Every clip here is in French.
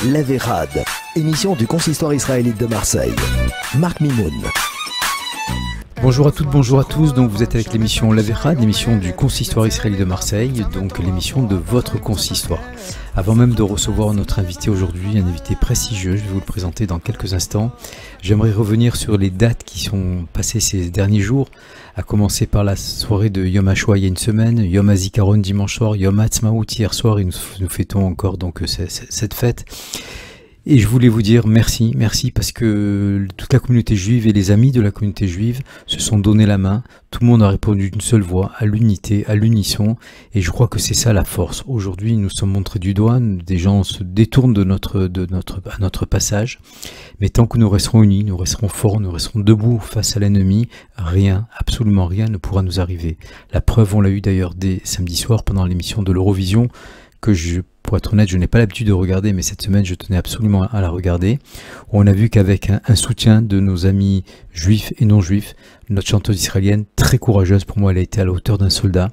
L'Averad, émission du consistoire israélite de Marseille. Marc Mimoun. Bonjour à toutes, bonjour à tous. Donc vous êtes avec l'émission L'Averad, l'émission du consistoire israélite de Marseille, donc l'émission de votre consistoire. Avant même de recevoir notre invité aujourd'hui, un invité prestigieux, je vais vous le présenter dans quelques instants. J'aimerais revenir sur les dates qui sont passées ces derniers jours, à commencer par la soirée de Yom HaShoah il y a une semaine, Yom HaZikaron dimanche soir, Yom HaAtzmaut hier soir, et nous fêtons encore donc cette fête. Et je voulais vous dire merci parce que toute la communauté juive et les amis de la communauté juive se sont donné la main. Tout le monde a répondu d'une seule voix, à l'unité, à l'unisson. Et je crois que c'est ça la force. Aujourd'hui, nous sommes montrés du doigt. Des gens se détournent à notre passage. Mais tant que nous resterons unis, nous resterons forts, nous resterons debout face à l'ennemi, rien, absolument rien ne pourra nous arriver. La preuve, on l'a eu d'ailleurs dès samedi soir pendant l'émission de l'Eurovision, pour être honnête, je n'ai pas l'habitude de regarder, mais cette semaine, je tenais absolument à la regarder. On a vu qu'avec un soutien de nos amis juifs et non juifs, notre chanteuse israélienne, très courageuse, pour moi, elle a été à la hauteur d'un soldat.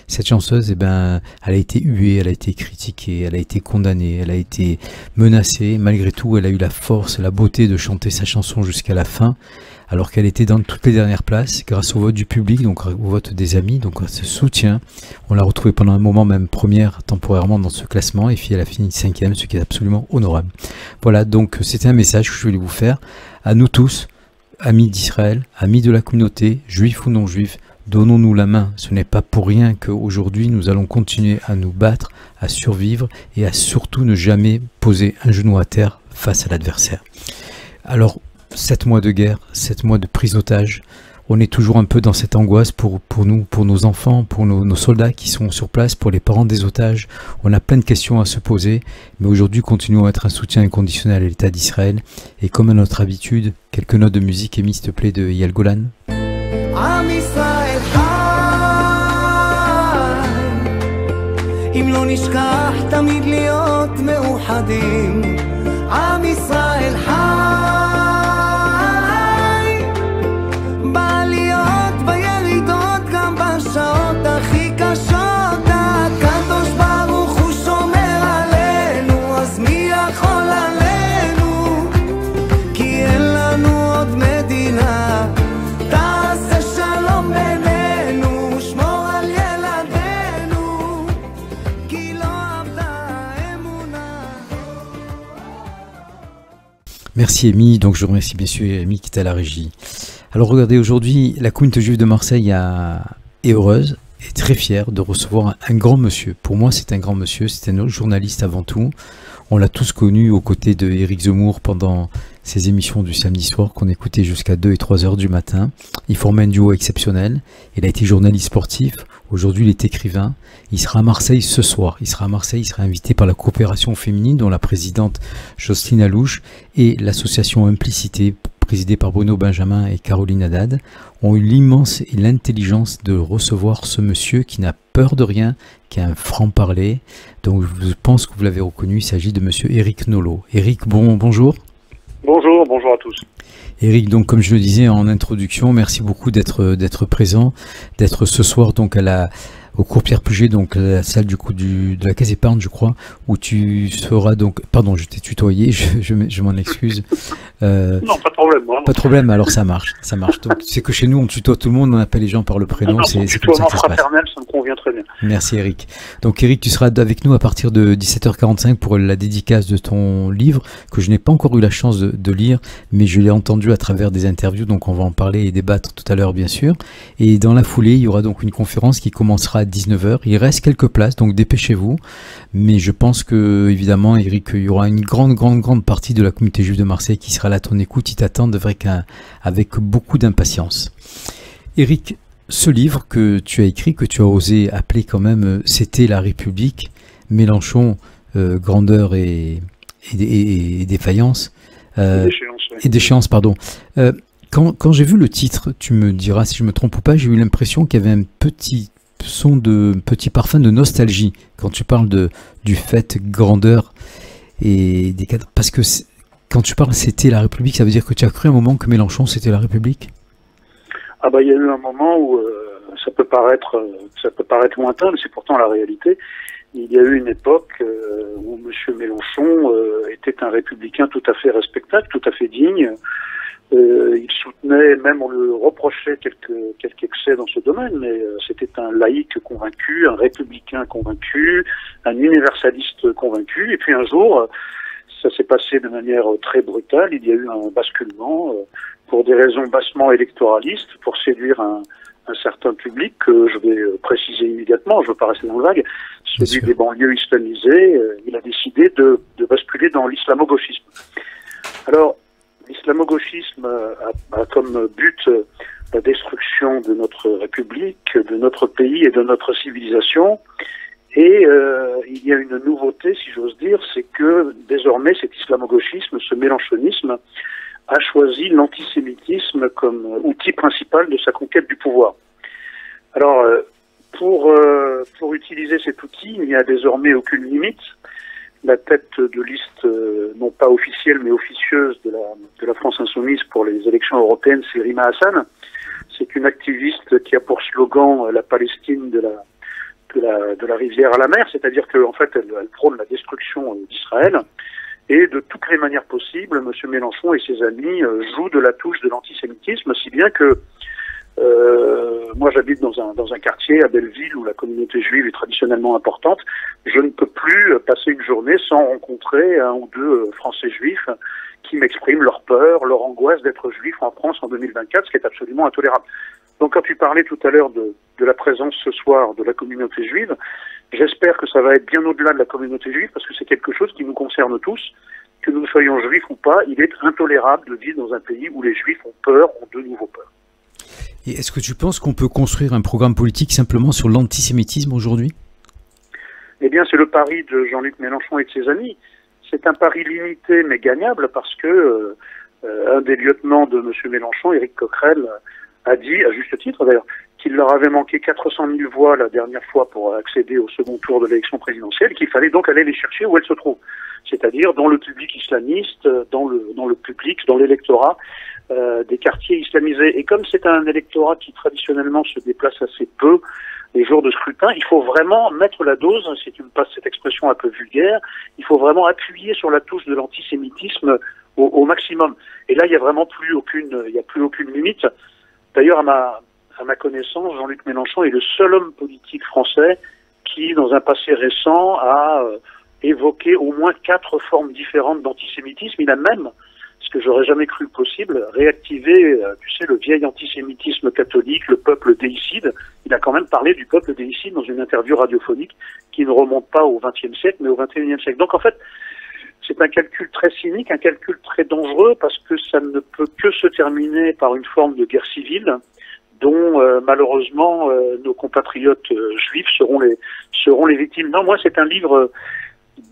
Cette chanteuse, elle a été huée, elle a été critiquée, elle a été condamnée, elle a été menacée. Malgré tout, elle a eu la force, la beauté de chanter sa chanson jusqu'à la fin, alors qu'elle était dans toutes les dernières places, grâce au vote du public, donc au vote des amis, donc à ce soutien. On l'a retrouvée pendant un moment même première, temporairement dans ce classement, et puis elle a fini 5e, ce qui est absolument honorable. Voilà, donc c'était un message que je voulais vous faire, à nous tous, amis d'Israël, amis de la communauté, juifs ou non juifs, donnons-nous la main. Ce n'est pas pour rien qu'aujourd'hui nous allons continuer à nous battre, à survivre et à surtout ne jamais poser un genou à terre face à l'adversaire. Alors, 7 mois de guerre, 7 mois de prise d'otage, on est toujours un peu dans cette angoisse pour nous, pour nos enfants, pour nos soldats qui sont sur place, pour les parents des otages. On a plein de questions à se poser, mais aujourd'hui continuons à être un soutien inconditionnel à l'État d'Israël. Et comme à notre habitude, quelques notes de musique, Amy, s'il te plaît, de Eyal Golan. אם לא נשכח תמיד להיות מאוחדים עם ישראל חי בעליות בירידות גם בשעות הכי קשות הקדוש ברוך הוא שומר עלינו אז מי יכול עלינו כי אין לנו עוד מדינה תעשה שלום בינינו שמור על ילדינו כי לא עבדה אמונה. Merci Amy, donc je remercie bien sûr Amy qui est à la régie. Alors regardez, aujourd'hui la communauté juive de Marseille est heureuse et très fière de recevoir un grand monsieur. Pour moi c'est un grand monsieur, c'est un journaliste avant tout. On l'a tous connu aux côtés de Éric Zemmour pendant ses émissions du samedi soir qu'on écoutait jusqu'à 2 et 3 heures du matin. Il formait un duo exceptionnel. Il a été journaliste sportif. Aujourd'hui, il est écrivain. Il sera à Marseille ce soir. Il sera à Marseille. Il sera invité par la coopération féminine dont la présidente Jocelyne Alouche et l'association Implicité présidée par Bruno Benjamin et Caroline Haddad ont eu l'immense et l'intelligence de recevoir ce monsieur qui n'a peur de rien, qui a un franc-parler. Donc je pense que vous l'avez reconnu, il s'agit de monsieur Éric Nolot. Éric, bonjour. Bonjour à tous. Éric, donc comme je le disais en introduction, merci beaucoup d'être présent, d'être ce soir donc au cours Pierre Puget, donc la salle de la Caisse Épargne, je crois, où tu seras donc... Pardon, je t'ai tutoyé, je m'en excuse. Non, pas de problème. Moi, pas de problème, alors ça marche. Donc tu sais que chez nous, on tutoie tout le monde, on appelle les gens par le prénom, c'est comme ça que ça se passe. Fraternel, ça me convient très bien. Merci Éric. Donc Éric, tu seras avec nous à partir de 17h45 pour la dédicace de ton livre, que je n'ai pas encore eu la chance de lire, mais je l'ai entendu à travers des interviews, donc on va en parler et débattre tout à l'heure bien sûr. Et dans la foulée, il y aura donc une conférence qui commencera à 19h. Il reste quelques places, donc dépêchez-vous. Mais je pense que, évidemment, Éric, il y aura une grande partie de la communauté juive de Marseille qui sera là à ton écoute. Ils t'attendent avec beaucoup d'impatience. Éric, ce livre que tu as écrit, que tu as osé appeler quand même « C'était la République », Mélenchon, grandeur et défaillance. Et déchéance, pardon. Quand j'ai vu le titre, tu me diras si je me trompe ou pas, j'ai eu l'impression qu'il y avait un petit parfum de nostalgie quand tu parles du fait grandeur et des cadres. Parce que quand tu parles c'était la République, ça veut dire que tu as cru un moment que Mélenchon c'était la République? Ah bah il y a eu un moment où ça peut paraître lointain, mais c'est pourtant la réalité. Il y a eu une époque où M. Mélenchon était un républicain tout à fait respectable, tout à fait digne. Il soutenait, même on le reprochait quelques excès dans ce domaine, mais c'était un laïc convaincu, un républicain convaincu, un universaliste convaincu. Et puis un jour, ça s'est passé de manière très brutale. Il y a eu un basculement pour des raisons bassement électoralistes, pour séduire un certain public que je vais préciser immédiatement, je ne veux pas rester dans le vague, celui des banlieues islamisées. Il a décidé de basculer dans l'islamo-gauchisme. Alors, l'islamo-gauchisme a comme but la destruction de notre République, de notre pays et de notre civilisation. Et il y a une nouveauté, si j'ose dire, c'est que désormais cet islamo-gauchisme, ce mélenchonisme, a choisi l'antisémitisme comme outil principal de sa conquête du pouvoir. Alors, pour utiliser cet outil, il n'y a désormais aucune limite. La tête de liste, non pas officielle, mais officieuse de la France insoumise pour les élections européennes, c'est Rima Hassan. C'est une activiste qui a pour slogan la Palestine de la rivière à la mer, c'est-à-dire qu'en fait, elle prône la destruction d'Israël. Et de toutes les manières possibles, M. Mélenchon et ses amis jouent de la touche de l'antisémitisme, si bien que moi j'habite dans un quartier à Belleville où la communauté juive est traditionnellement importante. Je ne peux plus passer une journée sans rencontrer un ou deux Français juifs qui m'expriment leur peur, leur angoisse d'être juif en France en 2024, ce qui est absolument intolérable. Donc quand tu parlais tout à l'heure de la présence ce soir de la communauté juive, j'espère que ça va être bien au-delà de la communauté juive, parce que c'est quelque chose qui nous concerne tous, que nous soyons juifs ou pas. Il est intolérable de vivre dans un pays où les juifs ont peur, ont de nouveau peur. Et est-ce que tu penses qu'on peut construire un programme politique simplement sur l'antisémitisme aujourd'hui? Eh bien, c'est le pari de Jean-Luc Mélenchon et de ses amis. C'est un pari limité mais gagnable parce que un des lieutenants de M. Mélenchon, Éric Coquerel, a dit, à juste titre d'ailleurs, qu'il leur avait manqué 400 000 voix la dernière fois pour accéder au second tour de l'élection présidentielle, qu'il fallait donc aller les chercher où elles se trouvent, c'est-à-dire dans le public islamiste, dans le public, dans l'électorat des quartiers islamisés. Et comme c'est un électorat qui traditionnellement se déplace assez peu les jours de scrutin, il faut vraiment mettre la dose, si tu me passes cette expression un peu vulgaire, il faut vraiment appuyer sur la touche de l'antisémitisme au maximum. Et là, il n'y a vraiment plus aucune limite. D'ailleurs, à ma connaissance, Jean-Luc Mélenchon est le seul homme politique français qui, dans un passé récent, a évoqué au moins 4 formes différentes d'antisémitisme. Il a même, ce que j'aurais jamais cru possible, réactivé, tu sais, le vieil antisémitisme catholique, le peuple déicide. Il a quand même parlé du peuple déicide dans une interview radiophonique qui ne remonte pas au XXe siècle, mais au XXIe siècle. Donc en fait, c'est un calcul très cynique, un calcul très dangereux, parce que ça ne peut que se terminer par une forme de guerre civile, dont malheureusement nos compatriotes juifs seront les victimes. Non, moi c'est un livre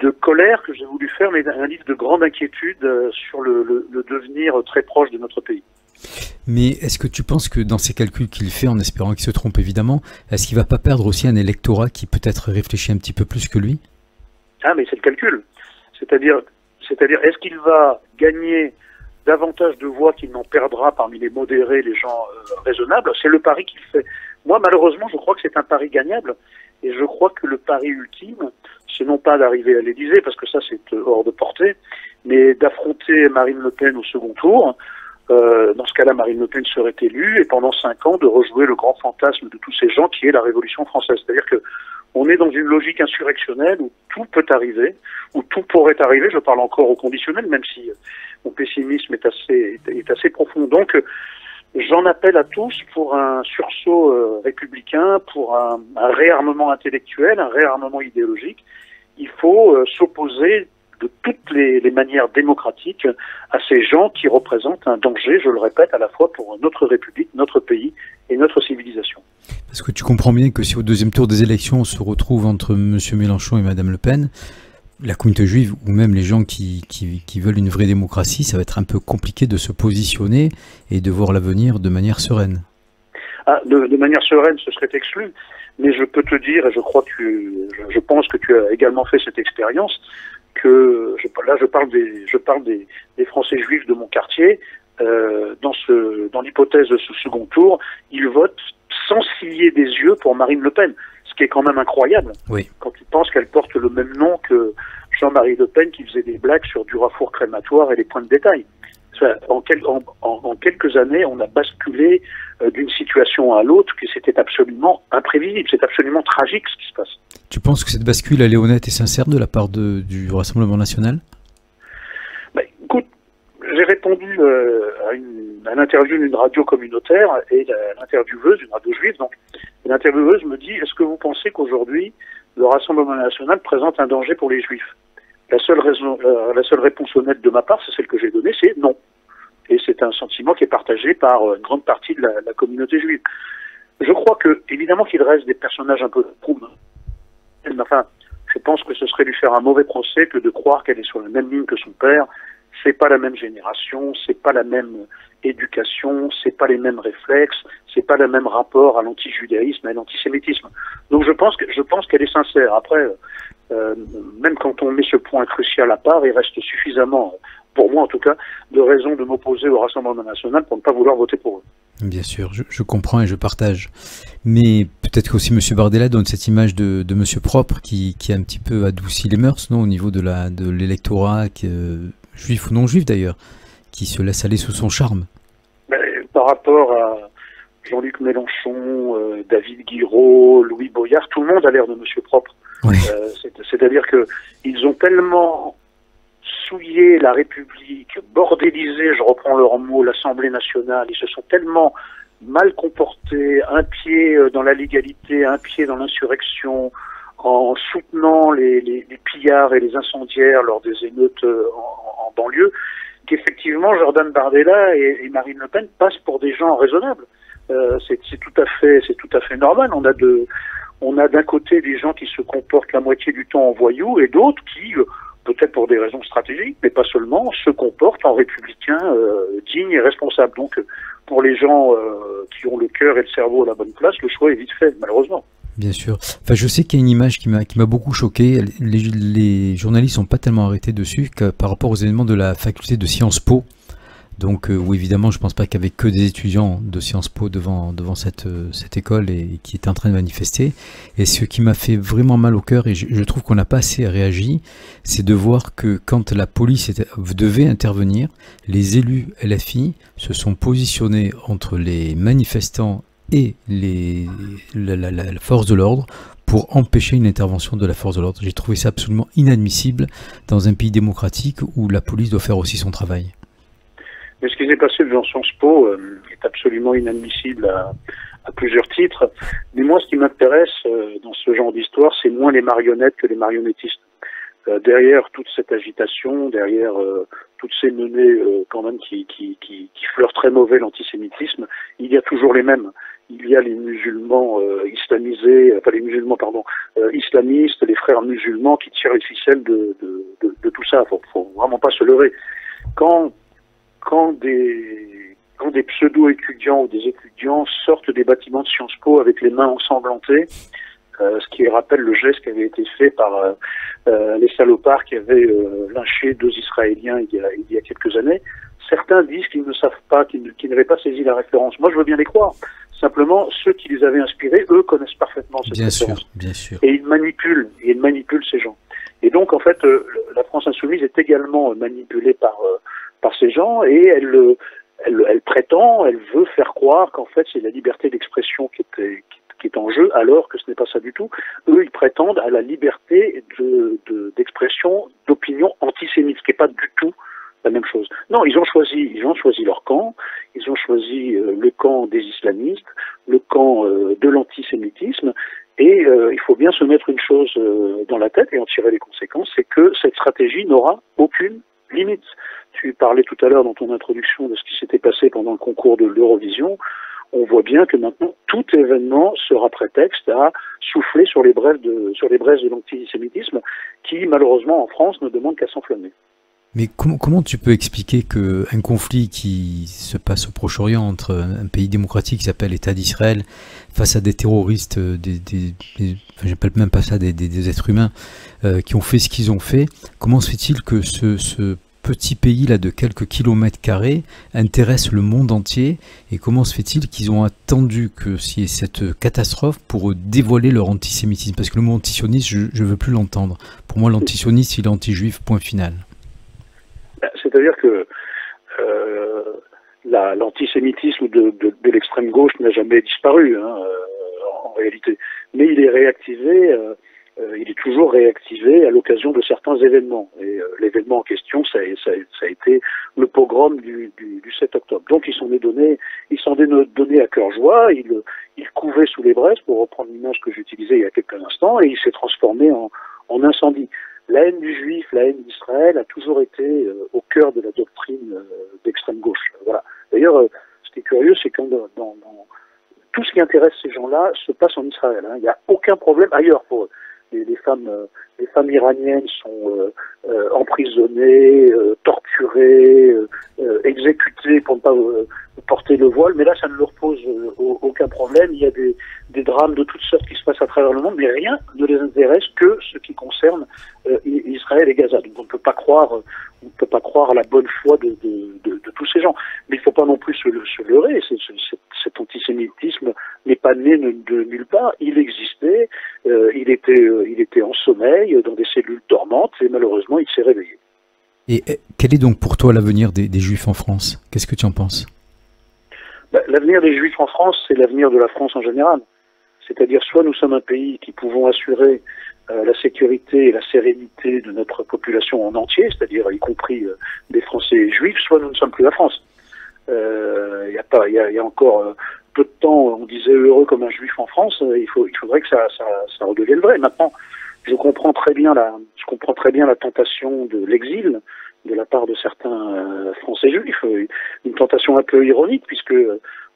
de colère que j'ai voulu faire, mais un livre de grande inquiétude sur le devenir très proche de notre pays. Mais est-ce que tu penses que dans ces calculs qu'il fait, en espérant qu'il se trompe évidemment, est-ce qu'il ne va pas perdre aussi un électorat qui peut-être réfléchit un petit peu plus que lui? Ah, mais c'est le calcul. C'est-à-dire, est-ce qu'il va gagner davantage de voix qu'il n'en perdra parmi les modérés, les gens raisonnables? C'est le pari qu'il fait. Moi, malheureusement, je crois que c'est un pari gagnable, et je crois que le pari ultime, c'est non pas d'arriver à l'Élysée, parce que ça c'est hors de portée, mais d'affronter Marine Le Pen au second tour. Dans ce cas-là, Marine Le Pen serait élue, et pendant 5 ans, de rejouer le grand fantasme de tous ces gens qui est la Révolution française. C'est-à-dire que on est dans une logique insurrectionnelle où tout peut arriver, où tout pourrait arriver. Je parle encore au conditionnel, même si mon pessimisme est assez profond. Donc, j'en appelle à tous pour un sursaut républicain, pour un réarmement intellectuel, un réarmement idéologique. Il faut s'opposer de toutes les manières démocratiques à ces gens qui représentent un danger, je le répète, à la fois pour notre République, notre pays et notre civilisation. Parce que tu comprends bien que si au deuxième tour des élections on se retrouve entre M. Mélenchon et Mme Le Pen, la communauté juive ou même les gens qui veulent une vraie démocratie, ça va être un peu compliqué de se positionner et de voir l'avenir de manière sereine. Ah, de manière sereine, ce serait exclu. Mais je peux te dire, et je pense que tu as également fait cette expérience, que là je parle des Français juifs de mon quartier. dans l'hypothèse de ce second tour, il vote sans ciller des yeux pour Marine Le Pen, ce qui est quand même incroyable. Oui. Quand il pense qu'elle porte le même nom que Jean-Marie Le Pen qui faisait des blagues sur Durafour crématoire et les points de détail. En quelques années, on a basculé d'une situation à l'autre, que c'était absolument imprévisible, c'est absolument tragique ce qui se passe. Tu penses que cette bascule, elle est honnête et sincère de la part du Rassemblement national? Écoute, j'ai répondu à l'interview d'une radio communautaire et l'intervieweuse, une radio juive, donc l'intervieweuse me dit: est-ce que vous pensez qu'aujourd'hui le Rassemblement national présente un danger pour les juifs? La seule réponse honnête de ma part, c'est celle que j'ai donnée, c'est non. Et c'est un sentiment qui est partagé par une grande partie de la communauté juive. Je crois que, évidemment, qu'il reste des personnages un peu troubles. Enfin, je pense que ce serait lui faire un mauvais procès que de croire qu'elle est sur la même ligne que son père. C'est pas la même génération, c'est pas la même éducation, c'est pas les mêmes réflexes, c'est pas le même rapport à l'antijudaïsme et à l'antisémitisme. Donc je pense qu'elle est sincère. Après, même quand on met ce point crucial à part, il reste suffisamment, pour moi en tout cas, de raisons de m'opposer au Rassemblement national pour ne pas vouloir voter pour eux. Bien sûr, je comprends et je partage. Mais peut-être qu'aussi M. Bardella donne cette image de M. Propre qui a un petit peu adouci les mœurs, non, au niveau de l'électorat, juif ou non juif d'ailleurs, qui se laisse aller sous son charme. Par rapport à Jean-Luc Mélenchon, David Guiraud, Louis Boyard, tout le monde a l'air de M. Propre. Oui. C'est-à-dire que ils ont tellement souillé la République, bordélisé, je reprends leur mot, l'Assemblée nationale, ils se sont tellement mal comportés, un pied dans la légalité, un pied dans l'insurrection, en soutenant les pillards et les incendiaires lors des émeutes en banlieue, qu'effectivement Jordan Bardella et Marine Le Pen passent pour des gens raisonnables. C'est tout à fait normal. On a d'un côté des gens qui se comportent la moitié du temps en voyous et d'autres qui, peut-être pour des raisons stratégiques, mais pas seulement, se comportent en républicains dignes et responsables. Donc, pour les gens qui ont le cœur et le cerveau à la bonne place, le choix est vite fait, malheureusement. Bien sûr. Enfin, je sais qu'il y a une image qui m'a beaucoup choqué. Les journalistes sont pas tellement arrêtés dessus par rapport aux événements de la faculté de Sciences Po. Donc, où évidemment, je pense pas qu'il y avait que des étudiants de Sciences Po devant cette école et qui étaient en train de manifester. Et ce qui m'a fait vraiment mal au cœur, et je trouve qu'on n'a pas assez réagi, c'est de voir que quand la police devait intervenir, les élus LFI se sont positionnés entre les manifestants et la force de l'ordre pour empêcher une intervention de la force de l'ordre. J'ai trouvé ça absolument inadmissible dans un pays démocratique où la police doit faire aussi son travail. Mais ce qui s'est passé devant Sciences Po est absolument inadmissible à plusieurs titres. Mais moi, ce qui m'intéresse dans ce genre d'histoire, c'est moins les marionnettes que les marionnettistes. Derrière toute cette agitation, derrière toutes ces menées quand même qui fleurent très mauvais l'antisémitisme, il y a toujours les mêmes. Il y a les musulmans islamistes, les frères musulmans qui tirent les ficelles de tout ça. Faut vraiment pas se leurrer. Quand des pseudo-étudiants ou des étudiants sortent des bâtiments de Sciences Po avec les mains ensanglantées, ce qui rappelle le geste qui avait été fait par les salopards qui avaient lynché 2 Israéliens il y a quelques années, certains disent qu'ils ne savent pas, qu'ils n'avaient pas saisi la référence. Moi, je veux bien les croire. Simplement, ceux qui les avaient inspirés, eux, connaissent parfaitement cette référence. Bien sûr. Et ils manipulent ces gens. Et donc, en fait, la France insoumise est également manipulée par ces gens, et elle prétend, elle veut faire croire qu'en fait c'est la liberté d'expression qui est en jeu, alors que ce n'est pas ça du tout. Eux, ils prétendent à la liberté d'expression, d'opinion antisémite, ce qui n'est pas du tout la même chose. Non, ils ont choisi leur camp, ils ont choisi le camp des islamistes, le camp de l'antisémitisme, et il faut bien se mettre une chose dans la tête et en tirer les conséquences, c'est que cette stratégie n'aura aucune limite. Tu parlais tout à l'heure dans ton introduction de ce qui s'était passé pendant le concours de l'Eurovision. On voit bien que maintenant tout événement sera prétexte à souffler sur les braises de l'antisémitisme qui, malheureusement, en France, ne demande qu'à s'enflammer. Mais comment tu peux expliquer qu'un conflit qui se passe au Proche-Orient entre un pays démocratique qui s'appelle l'État d'Israël face à des terroristes, j'appelle même pas ça des êtres humains qui ont fait ce qu'ils ont fait, comment se fait-il que ce petit pays là de quelques kilomètres carrés intéresse le monde entier, et comment se fait-il qu'ils ont attendu que s'il y ait cette catastrophe pour dévoiler leur antisémitisme? Parce que le mot antisioniste, je ne veux plus l'entendre. Pour moi, l'antisioniste, il est anti-juif, point final. C'est-à-dire que l'antisémitisme de l'extrême gauche n'a jamais disparu, en réalité. Mais il est réactivé, il est toujours réactivé à l'occasion de certains événements. Et l'événement en question, ça a été le pogrom du 7 octobre. Donc ils s'en est donné à cœur joie, il couvait sous les braises, pour reprendre l'image que j'utilisais il y a quelques instants, et il s'est transformé en incendie. La haine du juif, la haine d'Israël a toujours été au cœur de la doctrine d'extrême gauche. Voilà. D'ailleurs, ce qui est curieux, c'est que dans tout ce qui intéresse ces gens-là se passe en Israël. Il n'y a aucun problème ailleurs pour eux. Les femmes iraniennes sont emprisonnées, torturées, exécutées pour ne pas porter le voile, mais là ça ne leur pose aucun problème. Il y a des drames de toutes sortes qui se passent à travers le monde, mais rien ne les intéresse que ce qui concerne Israël et Gaza. Donc on ne peut pas croire à la bonne foi de tous ces gens. Mais il ne faut pas non plus se leurrer. Cet antisémitisme n'est pas né de nulle part. Il existait. Il était en sommeil, dans des cellules dormantes, et malheureusement, il s'est réveillé. Et quel est donc pour toi l'avenir des Juifs en France? Qu'est-ce que tu en penses? L'avenir des Juifs en France, c'est l'avenir de la France en général. C'est-à-dire, soit nous sommes un pays qui pouvons assurer la sécurité et la sérénité de notre population en entier, c'est-à-dire y compris des Français juifs, soit nous ne sommes plus la France. Il y a encore peu de temps, on disait heureux comme un juif en France. Il faudrait que ça redevienne vrai. Maintenant, je comprends très bien la tentation de l'exil de la part de certains Français juifs, une tentation un peu ironique, puisque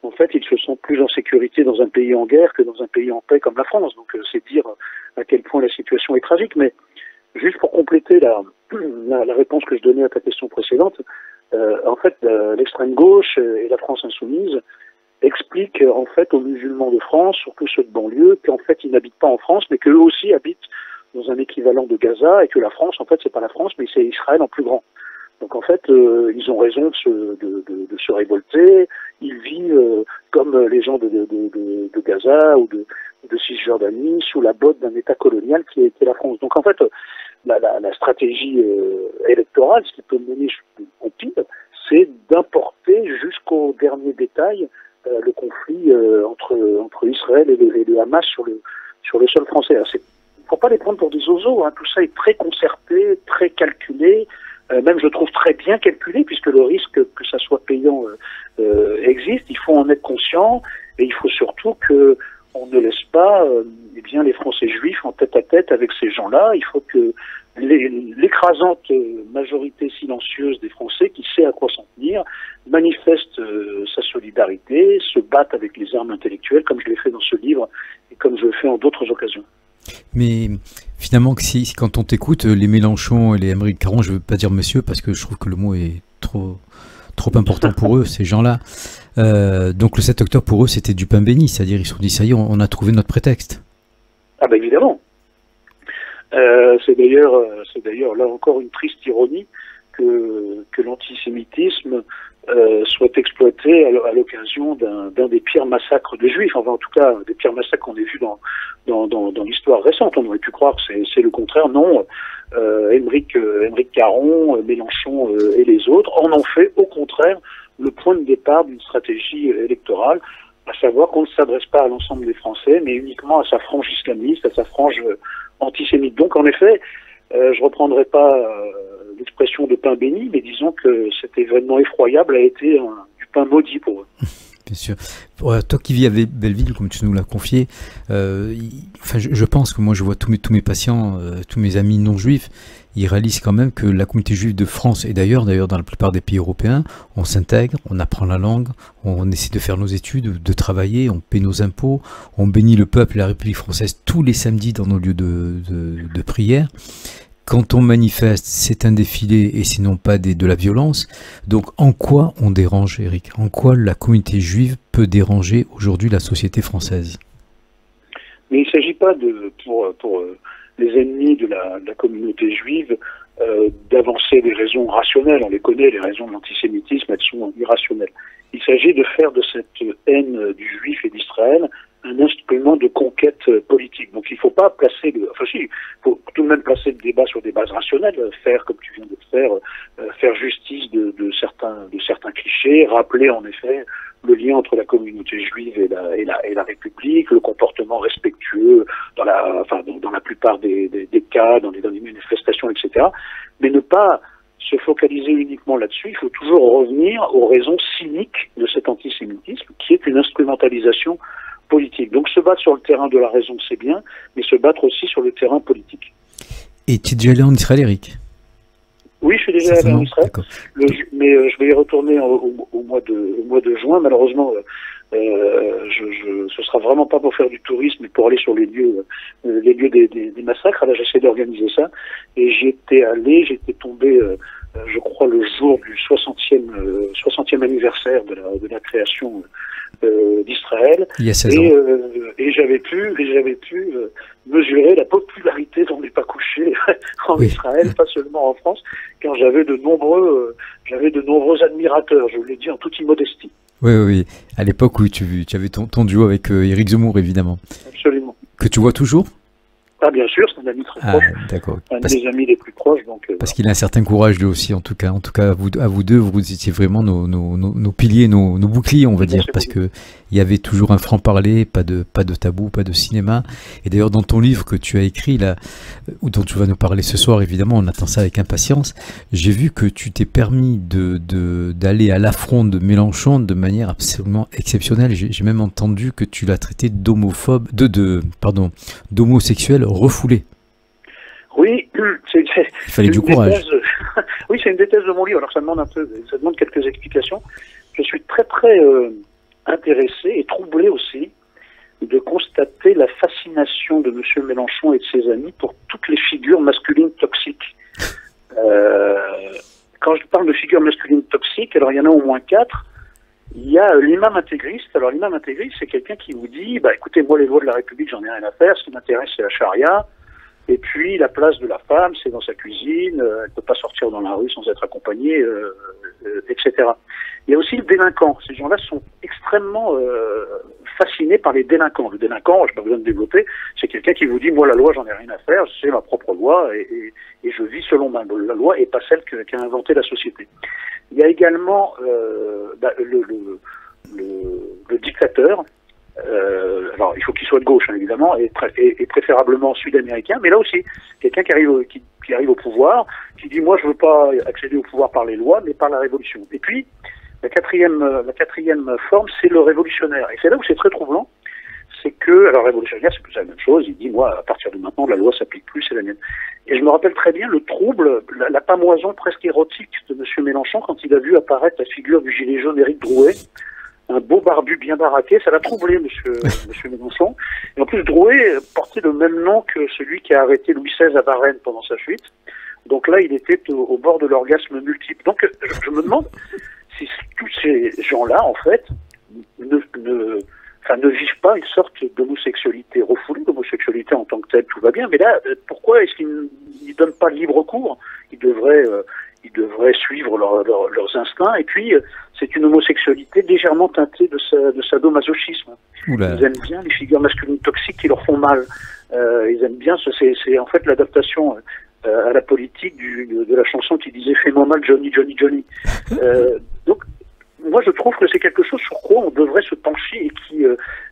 en fait ils se sentent plus en sécurité dans un pays en guerre que dans un pays en paix comme la France. Donc c'est dire à quel point la situation est tragique. Mais juste pour compléter la réponse que je donnais à ta question précédente, en fait l'extrême gauche et la France insoumise expliquent en fait aux musulmans de France, surtout ceux de banlieue, qu'en fait ils n'habitent pas en France, mais qu'eux aussi habitent dans un équivalent de Gaza, et que la France, en fait, c'est pas la France, mais c'est Israël en plus grand. Donc en fait, ils ont raison de se révolter. Ils vivent comme les gens de Gaza ou de Cisjordanie sous la botte d'un État colonial qui est la France. Donc en fait, la stratégie électorale, ce qui peut mener au pire, c'est d'importer jusqu'au dernier détail le conflit entre Israël et le Hamas sur le sol français. Il ne faut pas les prendre pour des zozos, tout ça est très concerté, très calculé, même je trouve très bien calculé, puisque le risque que ça soit payant existe. Il faut en être conscient, et il faut surtout que on ne laisse pas les Français juifs en tête à tête avec ces gens-là. Il faut que l'écrasante majorité silencieuse des Français, qui sait à quoi s'en tenir, manifeste sa solidarité, se batte avec les armes intellectuelles, comme je l'ai fait dans ce livre et comme je le fais en d'autres occasions. Mais finalement, quand on t'écoute, les Mélenchon et les Aymeric Caron, je ne veux pas dire monsieur parce que je trouve que le mot est trop important pour eux, ces gens-là. Donc le 7 octobre pour eux, c'était du pain béni, c'est-à-dire ils se sont dit ça y est, on a trouvé notre prétexte. Ah ben évidemment. C'est d'ailleurs là encore une triste ironie que l'antisémitisme soit exploité à l'occasion d'un des pires massacres de juifs, enfin en tout cas des pires massacres qu'on ait vus dans l'histoire récente. On aurait pu croire que c'est le contraire. Non, Aymeric Caron, Mélenchon et les autres en ont fait au contraire le point de départ d'une stratégie électorale, à savoir qu'on ne s'adresse pas à l'ensemble des Français, mais uniquement à sa frange islamiste, à sa frange antisémite. Donc en effet, je reprendrai pas l'expression de pain béni, mais disons que cet événement effroyable a été du pain maudit pour eux. Bien sûr. Toi qui vis à Belleville, comme tu nous l'as confié, je pense que moi je vois tous mes patients, tous mes amis non juifs, ils réalisent quand même que la communauté juive de France, et d'ailleurs dans la plupart des pays européens, on s'intègre, on apprend la langue, on essaie de faire nos études, de travailler, on paie nos impôts, on bénit le peuple et la République française tous les samedis dans nos lieux de prière. Quand on manifeste, c'est un défilé et c'est non pas de la violence. Donc en quoi on dérange, Eric? En quoi la communauté juive peut déranger aujourd'hui la société française? Mais il ne s'agit pas pour les ennemis de la communauté juive d'avancer des raisons rationnelles. On les connaît, les raisons de l'antisémitisme, elles sont irrationnelles. Il s'agit de faire de cette haine du juif et d'Israël un instrument de conquête politique. Donc il ne faut pas placer il faut tout de même placer le débat sur des bases rationnelles, faire comme tu viens de le faire justice de certains clichés, rappeler en effet le lien entre la communauté juive et la République, le comportement respectueux dans la plupart des cas, dans les manifestations, etc. Mais ne pas se focaliser uniquement là-dessus. Il faut toujours revenir aux raisons cyniques de cet antisémitisme, qui est une instrumentalisation politique. Donc se battre sur le terrain de la raison, c'est bien, mais se battre aussi sur le terrain politique. Et tu es déjà allé en Israël, Eric? Oui, je suis déjà allé en Israël, mais je vais y retourner au mois de juin. Malheureusement, ce sera vraiment pas pour faire du tourisme, mais pour aller sur les lieux des massacres. Là, j'essaie d'organiser ça, et j'étais tombé, je crois, le jour du 60e anniversaire de la création d'Israël, il y a 16 ans. Et j'avais pu mesurer la popularité d'On n'est pas couché en Israël, pas seulement en France, car j'avais de nombreux admirateurs, je vous l'ai dit en toute immodestie. Oui. À l'époque où tu avais ton duo avec Éric Zemmour, évidemment. Absolument. Que tu vois toujours? Ah, bien sûr, c'est un ami très proche. D'accord. Un des amis les plus proches. Parce qu'il a un certain courage, lui aussi, en tout cas. En tout cas, à vous deux, vous étiez vraiment nos piliers, nos boucliers, on va dire, parce que il y avait toujours un franc-parler, pas de tabou, pas de cinéma. Et d'ailleurs, dans ton livre que tu as écrit, là, ou dont tu vas nous parler ce soir, évidemment, on attend ça avec impatience, j'ai vu que tu t'es permis d'aller à l'affront de Mélenchon de manière absolument exceptionnelle. J'ai même entendu que tu l'as traité d'homosexuel refoulé. Oui, il fallait du courage. Oui, c'est une des thèses de mon livre. Alors ça demande quelques explications. Je suis très intéressé et troublé aussi de constater la fascination de M. Mélenchon et de ses amis pour toutes les figures masculines toxiques. Quand je parle de figures masculines toxiques, alors il y en a au moins 4. Il y a l'imam intégriste. Alors l'imam intégriste, c'est quelqu'un qui vous dit, écoutez, moi les lois de la République, j'en ai rien à faire. Ce qui m'intéresse, c'est la charia. Et puis la place de la femme, c'est dans sa cuisine. Elle ne peut pas sortir dans la rue sans être accompagnée, etc. Il y a aussi le délinquant. Ces gens-là sont extrêmement fascinés par les délinquants. Le délinquant, je n'ai pas besoin de développer, c'est quelqu'un qui vous dit, moi la loi, j'en ai rien à faire, c'est ma propre loi et je vis selon la loi et pas celle qu'a inventée la société. Il y a également le dictateur. Alors il faut qu'il soit de gauche, hein, évidemment, et préférablement sud-américain, mais là aussi, quelqu'un qui arrive au pouvoir, qui dit moi je veux pas accéder au pouvoir par les lois, mais par la révolution. Et puis la quatrième forme, c'est le révolutionnaire. Et c'est là où c'est très troublant, c'est que, alors révolutionnaire, c'est plus la même chose, il dit moi à partir de maintenant la loi s'applique plus, c'est la mienne. Et je me rappelle très bien le trouble, la pamoison presque érotique de M. Mélenchon quand il a vu apparaître la figure du gilet jaune Éric Drouet, un beau barbu bien baraqué, ça l'a troublé, monsieur Mélenchon. Et en plus, Drouet portait le même nom que celui qui a arrêté Louis XVI à Varennes pendant sa fuite. Donc là, il était au bord de l'orgasme multiple. Donc, je me demande si tous ces gens-là, en fait, ne vivent pas une sorte d'homosexualité refoulée, d'homosexualité en tant que telle, tout va bien. Mais là, pourquoi est-ce qu'ils ne donnent pas libre cours? Ils devraient suivre leurs instincts. Et puis, c'est une homosexualité légèrement teintée de sadomasochisme. Oula. Ils aiment bien les figures masculines toxiques qui leur font mal. Ils aiment bien, c'est en fait l'adaptation à la politique de la chanson qui disait « Fais-moi mal, Johnny, Johnny, Johnny ». Donc, moi, je trouve que c'est quelque chose sur quoi on devrait se pencher et qui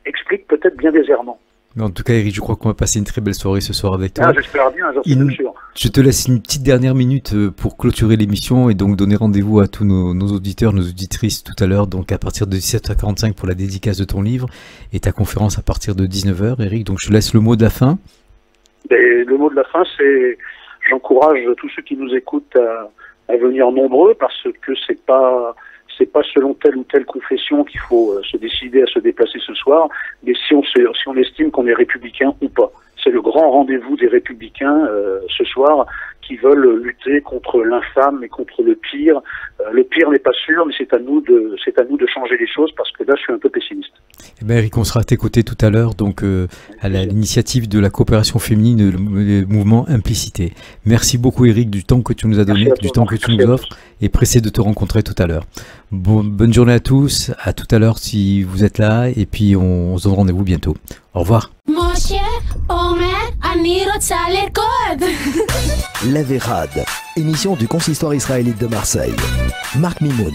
explique peut-être bien des errements. Mais en tout cas, Eric, je crois qu'on va passer une très belle soirée ce soir avec toi. Ah, j'espère bien, j'en suis sûr. Je te laisse une petite dernière minute pour clôturer l'émission et donc donner rendez-vous à tous nos auditeurs, nos auditrices tout à l'heure, donc à partir de 17h45 pour la dédicace de ton livre et ta conférence à partir de 19h, Eric. Donc je te laisse le mot de la fin. Et le mot de la fin, c'est j'encourage tous ceux qui nous écoutent à venir nombreux parce que c'est pas selon telle ou telle confession qu'il faut se décider à se déplacer ce soir, mais si on estime qu'on est républicain ou pas. C'est le grand rendez-vous des républicains ce soir qui veulent lutter contre l'infâme et contre le pire. Le pire n'est pas sûr, mais c'est à nous de changer les choses, parce que là, je suis un peu pessimiste. Eh bien, Eric, on sera à tes côtés tout à l'heure, donc à l'initiative de la coopération féminine, le mouvement Implicité. Merci beaucoup, Eric, du temps que tu nous as donné, du temps que tu nous offres, et pressé de te rencontrer tout à l'heure. Bonne journée à tous, à tout à l'heure si vous êtes là, et puis on se donne rendez-vous bientôt. Au revoir. L'Averad, émission du consistoire israélite de Marseille. Marc Mimoun.